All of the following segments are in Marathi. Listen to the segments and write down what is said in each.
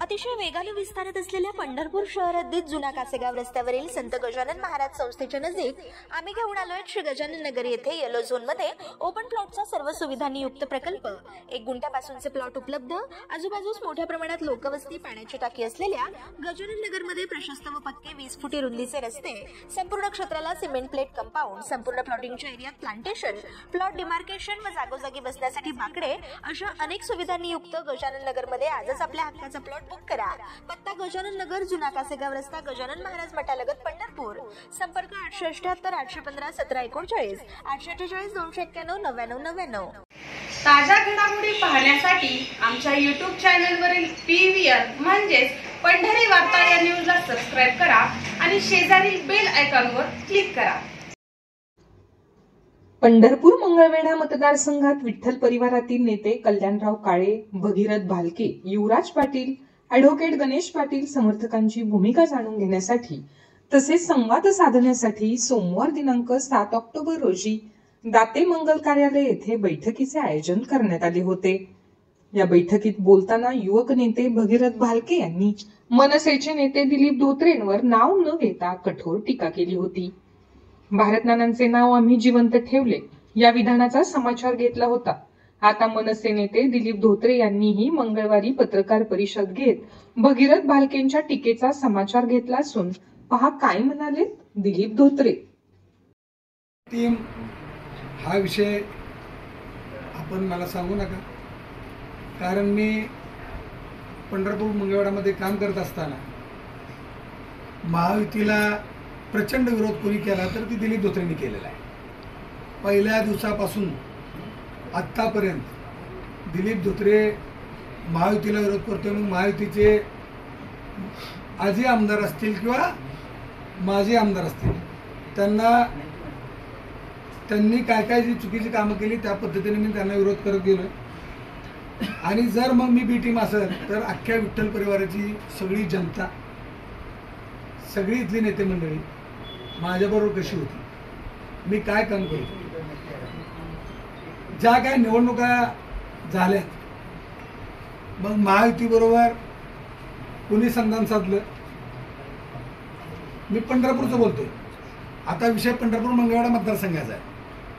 अतिशय वेगाने विस्तारत असलेल्या पंढरपूर शहर हद्दीत जुना कासेगाव रस्त्यावरील संत गजानन महाराज संस्थेच्या नजीक आम्ही घेऊन आलोय श्री गजानन नगर येथे येलो झोन मध्ये ओपन प्लॉटचा सर्व सुविधांनी युक्त प्रकल्प। 1 गुंठ्यापासूनचे प्लॉट उपलब्ध, आजूबाजूस मोठ्या प्रमाणात लोकवस्ती, पाण्याची टाकी असलेल्या गजानन नगर मध्ये प्रशस्त व पक्के 20 फुटी रुंदीचे रस्ते, संपूर्ण क्षेत्राला सिमेंट प्लेट कंपाऊंड, संपूर्ण प्लॉटिंगच्या एरियात प्लांटेशन, प्लॉट डिमार्केशन व जागोजागी बसण्यासाठी बाकडे अशा अनेक सुविधांनी युक्त गजानन नगर मध्ये आजच आपल्या हक्काचा प्लॉट बुक करा। पत्ता गजानन नगर, जुना कासेगाव रस्ता, गजानन महाराज मठालगत, पंढरपूर। संपर्क 878 815 1739 848 291 9999। ताज्या घडामोडी पाहण्यासाठी आमच्या YouTube चॅनलवरील PVR म्हणजेच पंढरी वार्ता या न्यूजला सबस्क्राइब करा आणि शेजारील बेल आयकॉनवर क्लिक करा। पंढरपूर मंगळवेढा मतदारसंघात विठ्ठल परिवारातील नेते कल्याणराव काळे, भगीरथ भालके, युवराज पाटील, ॲडव्होकेट गणेश पाटील समर्थकांची भूमिका जाणून घेण्यासाठी तसेच संवाद साधण्यासाठी सोमवार दिनांक 7 ऑक्टोबर रोजी दाते मंगल कार्यालय येथे बैठकीचे आयोजन करण्यात आले होते। या बैठकीत बोलताना युवक नेते भगीरथ भालके यांनी मनसेचे नेते दिलीप धोत्रेंवर नाव न घेता कठोर टीका केली होती। भारत नानांचे नाव आम्ही जिवंत ठेवले या विधानाचा समाचार घेतला होता। आता मनसे नेते दिलीप धोत्रे यांनीही मंगळवारी पत्रकार परिषद घेत भगीरथ भालकेंच्या टीकेचा समाचार घेतला असून पहा काय म्हणाले दिलीप धोत्रे। हा विषय आपण मला सांगू नका, कारण मी पंढरपूर मंगळवेढामध्ये काम करत असताना महायुतीला प्रचंड विरोध कोणी केला तर ती दिलीप धोत्रेंनी केलेला आहे। पहिल्या दिवसापासून आत्तापर्यंत दिलीप धोत्रे महायुतीला विरोध करतोय। मग महायुतीचे आजी आमदार असतील किंवा माजी आमदार असतील, त्यांनी काय जी चुकीची कामं केली त्या पद्धतीने मी त्यांना विरोध करत गेलोय। आणि जर मग मी बी टीम असेल तर अख्ख्या विठ्ठल परिवाराची सगळी जनता, सगळी इथली नेते मंडळी माझ्याबरोबर कशी होती, मी काय काम करतो, ज्या काय निवडणुका झाल्या मग महायुतीबरोबर कुणी संधान साधलं, मी पंढरपूरचं बोलतोय। आता विषय पंढरपूर मंगळवेढा मतदारसंघाचा आहे,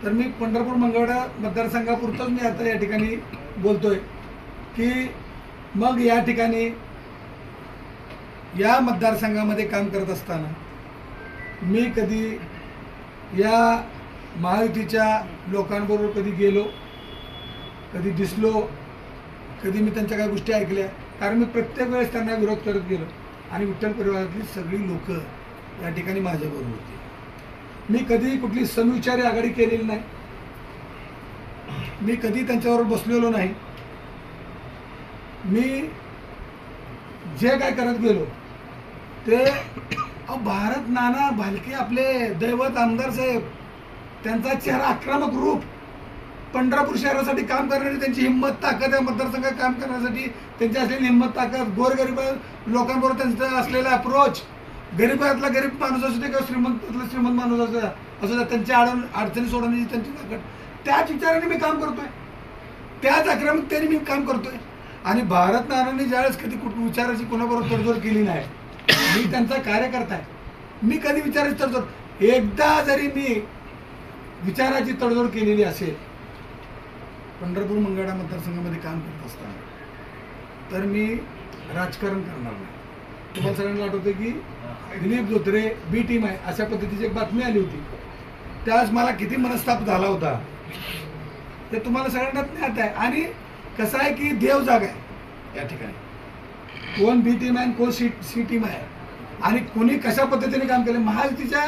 तर मी पंढरपूर मंगळवेढा मतदारसंघापुरतंच मी आता या ठिकाणी बोलतोय की मग या ठिकाणी या मतदारसंघामध्ये काम करत असताना मी कधी या महायुतीच्या लोकांबरोबर कधी गेलो, कधी दिसलो, कधी मी त्यांच्या काही गोष्टी ऐकल्या, कारण मी प्रत्येक वेळेस त्यांना विरोध करत गेलो आणि विठ्ठल परिवारातली सगळी लोक या ठिकाणी माझ्याबरोबर होती। मी कधी कुठली समविचारी आघाडी केलेली नाही, मी कधी त्यांच्याबरोबर बसलेलो नाही। मी जे काय करत गेलो ते भारत नाना भालके आपले दैवत आमदार साहेब, त्यांचा चेहरा आक्रमक रूप, पंढरपूर शहरासाठी काम करणारी त्यांची हिंमत ताकद आहे, मतदारसंघात काम करण्यासाठी त्यांची असलेली हिंमत ताकद, गोरगरीब लोकांबरोबर त्यांचा असलेला अप्रोच, गरीबातला गरीब माणूस असू दे किंवा श्रीमंतातला श्रीमंत माणूस असू दे, त्यांच्या अडचणी सोडवण्याची त्यांची ताकद, त्याच विचाराने मी काम करतोय, त्याच आक्रमकतेने मी काम करतोय। आणि भारत नानांनी ज्यावेळेस कधी विचाराची कोणाबरोबर तडजोड केली नाही, मी त्यांचा कार्यकर्ता आहे, मी कधी विचाराची तडजोड, एकदा जरी मी विचाराची तडजोड केलेली असेल पंढरपूर मंगळवेढा मतदारसंघामध्ये काम करत असताना, तर मी राजकारण करणार नाही। तुम्हाला सगळ्यांना आठवतं की दिलीप धोत्रे बी टीम आहे अशा पद्धतीची एक बातमी आली होती, त्यावेळेस मला किती मनस्ताप झाला होता ते तुम्हाला सगळ्यांना ज्ञात आहे। आणि कसं आहे की देव जागा आहे या ठिकाणी, कोण बी टीम आहे कोण सी टीम आहे आणि कोणी कशा पद्धतीने काम केलं। महायुतीच्या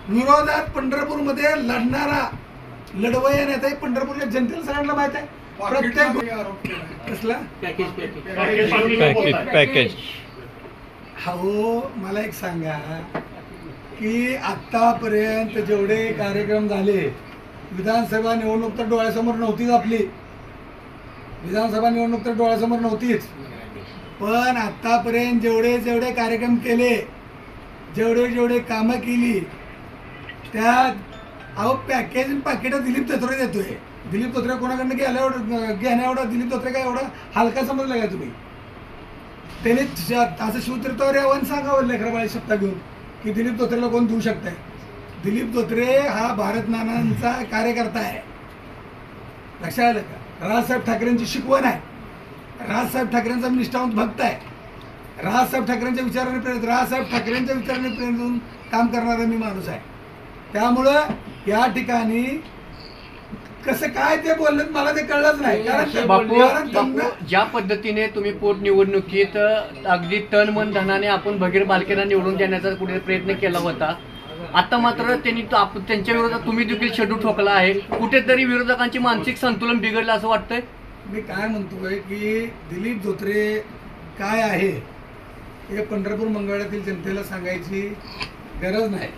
विरोधात पंढरपूरमध्ये लढणारा लढवय्या नेता पंढरपूरच्या जनतेला सगळ्यांना माहित आहे। प्रत्येक कसला पॅकेज हो, मला एक सांगा की आतापर्यंत जेवढे कार्यक्रम झाले, विधानसभा निवडणूक तर डोळ्यासमोर नव्हतीच आपली, विधानसभा निवडणूक तर डोळ्यासमोर नव्हतीच, पण आतापर्यंत जेवढे कार्यक्रम केले, जेवढे कामं केली, त्यात पॅकेज पाकिट दिलीप धोत्रे देतोय। दिलीप धोत्रे कोणाकडनं घेण्या एवढा दिलीप धोत्रे काय एवढा हलका समजला का तुम्ही? त्याने असं शिवतीर्थावर यावं सांगावं लेकराबाळी सत्ता घेऊन की दिलीप धोत्रेला कोण देऊ शकताय. दिलीप धोत्रे हा भारत नानांचा कार्यकर्ता आहे, लक्षात आलं का. राजसाहेब ठाकरेंची शिकवण आहे, राजसाहेब ठाकरेंचा मी निष्ठावंत भक्त आहे, राजसाहेब ठाकरेंच्या विचाराने प्रेरित, राजसाहेब ठाकरेंच्या विचाराने प्रेरित होऊन काम करणारा मी माणूस आहे. त्यामुळं या ठिकाणी कसं काय ते बोलले मला ते कळलंच नाही. बापू ज्या पद्धतीने तुम्ही पोटनिवडणुकीत अगदी तन मन धनाने आपण भगीर बालकेला निवडून देण्याचा कुठे प्रयत्न केला होता, आता मात्र त्यांनी त्यांच्या विरोधात तुम्ही देखील शेडू ठोकला आहे. कुठेतरी विरोधकांची मानसिक संतुलन बिघडलं असं वाटतंय. मी काय म्हणतोय की दिलीप धोत्रे काय आहे हे पंढरपूर मंगळातील जनतेला सांगायची गरज नाही.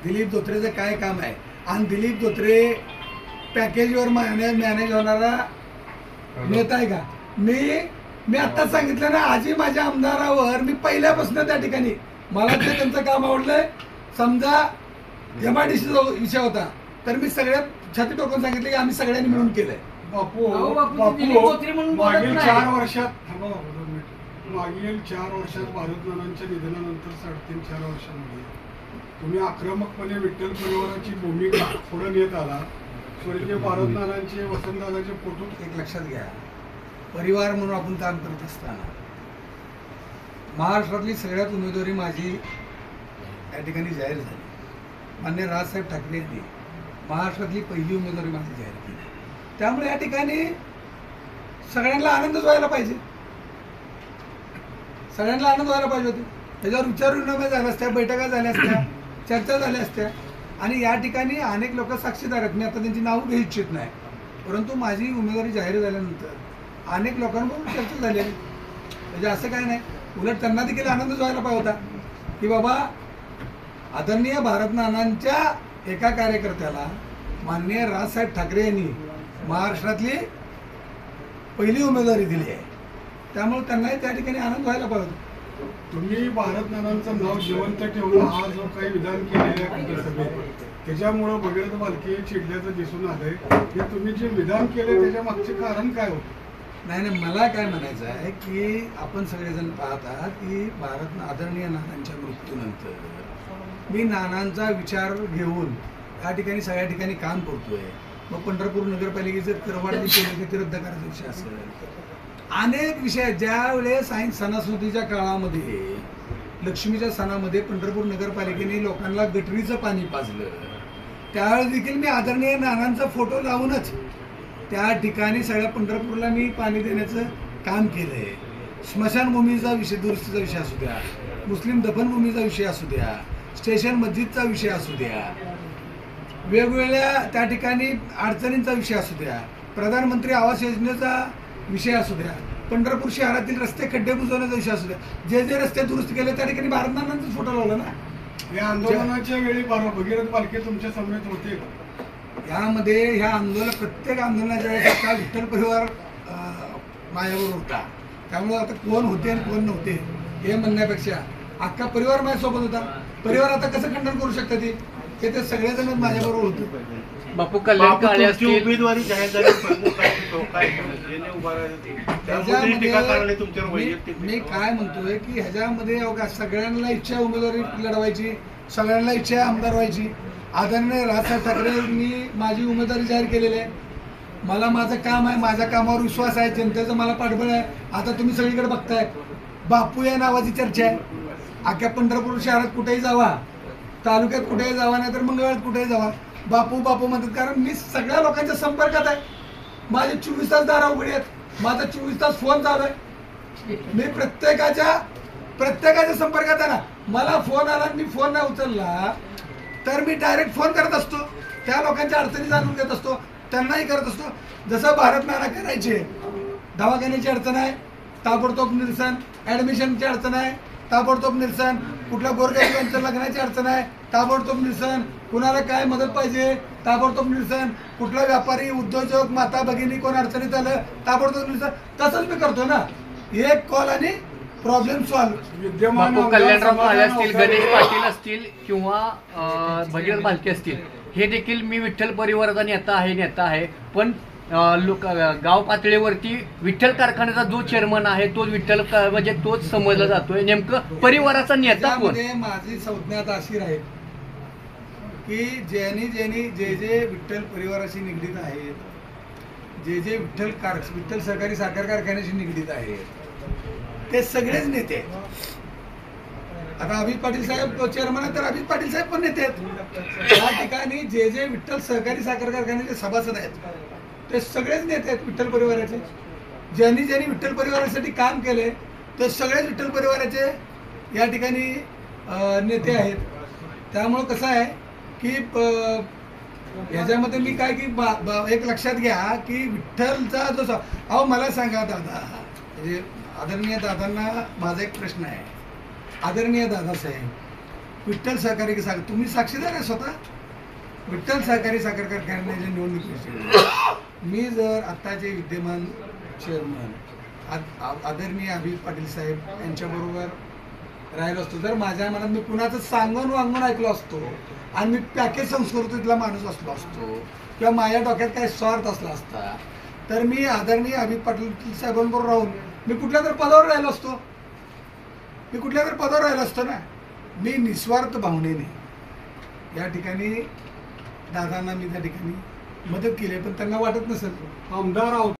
दिलीप धोत्रेचं काय काम आहे आणि दिलीप धोत्रे पॅकेजवर मॅनेज होणारा नेता आहे का. मी आत्ताच सांगितलं ना, आजी माझ्या आमदारावर मी पहिल्यापासून त्या ठिकाणी मला ते त्यांचं काम आवडलंय. समजा MIDCचा विषय होता तर मी सगळ्यात छाती टोकून सांगितलं की आम्ही सगळ्यांनी मिळून केलंय. मागील 4 वर्षात मागील 4 वर्षात भारत नानांच्या निधनानंतर 3.5-4 वर्षांमध्ये तुम्ही आक्रमकपणे विठ्ठल परिवाराची भूमिका पुढे नेत आला. स्वर्गीय भारत नानांचे वसंतदादाचे फोटो एक लक्षात घ्या, परिवार म्हणून आपण काम करत असताना महाराष्ट्रातली सगळ्यात उमेदवारी माझी या ठिकाणी जाहीर झाली. मान्य राजसाहेब ठाकरे यांनी महाराष्ट्रातली पहिली उमेदवारी माझी जाहीर केली. त्यामुळे या ठिकाणी सगळ्यांना आनंदच व्हायला पाहिजे, सगळ्यांना आनंद व्हायला पाहिजे होते. त्याच्यावर विचारविनिमय झाल्या असत्या, बैठका झाल्या असत्या, चर्चा झाल्या असत्या आणि या ठिकाणी अनेक लोक साक्षीदार आहेत. मी आता त्यांची नावं घेऊ इच्छित नाही, परंतु माझी उमेदवारी जाहीर झाल्यानंतर अनेक लोकांबरोबर चर्चा झाली आहे. म्हणजे असं काय नाही, उलट त्यांना देखील आनंदच व्हायला पाहिजे होता की बाबा आदरणीय भारत नानांच्या एका कार्यकर्त्याला माननीय राजसाहेब ठाकरे यांनी महाराष्ट्रातली पहिली उमेदवारी दिली आहे. त्यामुळे त्यांनाही त्या ठिकाणी आनंद व्हायला पाहिजे. तुम्ही भारत नानांचं नाव जिवंत ठेवलं, हा जो काही विधान केलेलं आहे सभेत त्याच्यामुळं भगीरथ बालके चिडल्याचं दिसून आलंय. हे तुम्ही जे विधान केले त्याच्या मागचे कारण काय होतं? नाही, मला काय म्हणायचं आहे की आपण सगळेजण पाहत आहात की आदरणीय नानांच्या मृत्यूनंतर मी नानांचा विचार घेऊन या ठिकाणी सगळ्या ठिकाणी काम करतोय. मग पंढरपूर नगरपालिकेचं करवाढी केली ते रद्द करायचा विषय असेल, अनेक विषय ज्यावेळेस सणासुदीच्या काळामध्ये लक्ष्मीच्या सणामध्ये पंढरपूर नगरपालिकेने लोकांना गटरीचं पाणी पाजलं, त्यावेळेस देखील मी आदरणीय नानांचा फोटो लावूनच त्या ठिकाणी सगळ्या पंढरपूरला मी पाणी देण्याचं काम केलंय. स्मशानभूमीचा विषय, दुरुस्तीचा विषय असू द्या, मुस्लिम दफनभूमीचा विषय असू द्या, स्टेशन मस्जिदचा विषय असू द्या, वेगवेगळ्या त्या ठिकाणी अडचणींचा विषय असू द्या, प्रधानमंत्री आवास योजनेचा विषय असू द्या, पंढरपूर शहरातील रस्ते खड्डे बुजवण्याचा विषय असू द्या, जे जे रस्ते दुरुस्त केले त्या ठिकाणी भारत नानांचाच फोटो लावला ना. या आंदोलनाच्या वेळी भगीरथ बालके तुमच्या समेत होते. यामध्ये ह्या प्रत्येक आंदोलनाच्या वेळेस का विठ्ठल परिवार माझ्याबरोबर होता. त्यामुळे आता कोण होते आणि कोण नव्हते हे म्हणण्यापेक्षा अख्खा परिवार माझ्यासोबत होता. परिवार आता कसं खंडन करू शकतं ते सगळेजण माझ्याबरोबर होते. बापू कल्याण काळे असतील, उमेदवारी जाहीर झाली, मी काय म्हणतोय की ह्याच्यामध्ये सगळ्यांना इच्छा उमेदवारी लढवायची, सगळ्यांना इच्छा आमदार व्हायची. आदरणीय राजसाहेब ठाकरेंनी माझी उमेदवारी जाहीर केलेली आहे. मला माझं काम आहे, माझ्या कामावर विश्वास आहे, जनतेचं मला पाठबळ आहे. आता तुम्ही सगळीकडे बघताय बापू या नावाची चर्चा आहे. अख्ख्या पंढरपूर शहरात कुठेही जावा, तालुक्यात कुठेही जावा, नाही तर मंगळवार कुठेही जावा, बापू बापू म्हणतात. कारण मी सगळ्या लोकांच्या संपर्कात आहे. माझे 24 तास दारा उघडी आहेत, माझा 24 तास फोन चालू आहे. मी प्रत्येकाच्या संपर्कात आहे ना. मला फोन आला, मी फोन नाही उचलला तर मी डायरेक्ट फोन करत असतो, त्या लोकांच्या अडचणी जाणून घेत असतो, त्यांनाही करत असतो. जसं भारत नाना करायचे, दवाखान्याची अडचण आहे ताबडतोब निरसन, ॲडमिशनची अडचण आहे ताबडतोब निरसन, कुठल्या गोरगरिबांच्या लग्नाची अडचण आहे ताबडतोब निरसन, कुणाला काय मदत पाहिजे ताबडतोब निरसन, कुठला व्यापारी उद्योजक माता भगिनी कोण अडचणीत आलं ताबडतोब निरसन. तसंच मी करतो ना, एक कॉल आणि प्रॉब्लेम सॉल्व्ह. बापू कल्याणराव काळे असतील, गणेश पाटील असतील किंवा भगीरथ बालके असतील, हे देखील मी विठ्ठल परिवाराचा नेता आहे. पण गाव पातळीवरती विठ्ठल कारखान्याचा जो चेअरमन आहे तो म्हणजे तोच समजला जातोय. नेमकं परिवाराचा नेता कोण? त्यामध्ये माझी संज्ञात अशी राहील की जे विठ्ठल परिवाराशी निगडीत आहेत, जे विठ्ठल सहकारी साखर कारखान्याशी निगडीत आहेत, ते सगळेच नेते आहेत. आता अभित पाटील साहेब चेअरमन आहेत तर अभित पाटील साहेब पण नेते आहेत. या ठिकाणी जे विठ्ठल सहकारी साखर कारखान्याचे सभासद आहेत ते सगळेच नेते आहेत विठ्ठल परिवाराचे. ज्यांनी विठ्ठल परिवारासाठी काम केले ते सगळेच विठ्ठल परिवाराचे या ठिकाणी नेते आहेत. त्यामुळं कसं आहे की ह्याच्यामध्ये मी काय की एक लक्षात घ्या की विठ्ठलचा जो अहो मला सांगा दादा, म्हणजे आदरणीय दादांना माझा एक प्रश्न आहे. आदरणीय दादासाहेब, विठ्ठल सहकारी साखर तुम्ही साक्षीदार आहे स्वतः विठ्ठल सहकारी साखर कारखान्याच्या निवडणुकीचे. मी जर आत्ताचे विद्यमान चेअरमन आदरणीय अभित पाटील साहेब यांच्याबरोबर राहिलो असतो, जर माझ्या मनात मी कुणाचं सांगून वांगून ऐकलो असतो आणि मी पॅकेज संस्कृतीतला माणूस असलो असतो किंवा माझ्या डोक्यात काही स्वार्थ असला असता तर मी आदरणीय अभित पाटील साहेबांबरोबर राहून मी कुठल्या तर पदावर राहिलो असतो. ना. मी निस्वार्थ भावनेने या ठिकाणी दादांना मी त्या ठिकाणी मदत केली, पण त्यांना वाटत नसेल आमदार